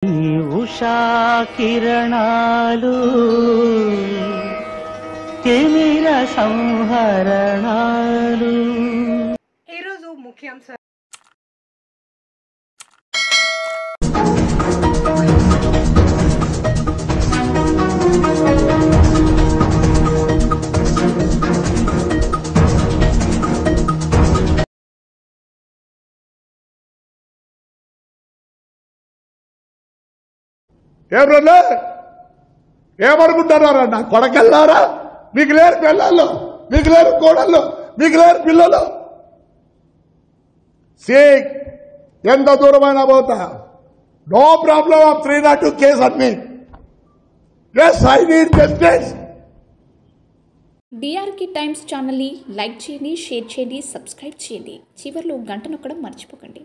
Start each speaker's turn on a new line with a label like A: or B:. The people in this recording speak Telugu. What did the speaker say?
A: ఈ ఉషా కిరణాలు తిమిర సంహరణాలు.
B: ఈరోజు ముఖ్యాంశాలు.
C: ఏమనుకుంటున్నారా? నా కొడకెళ్ళారా? మీకు లేరు పిల్లలు, మీకు లేరు కోడళ్ళు, మీకు లేరు పిల్లలు. ఎంత దూరమైనా పోతా. నో ప్రాబ్లం ఆఫ్ 302 కేసు అన్ని. Yes, I need justice.
D: DRK times ఛానల్ని లైక్ చేయండి, షేర్ చేయండి, సబ్స్క్రైబ్ చేయండి. చివర్లో గంట నొక్కడం మర్చిపోకండి.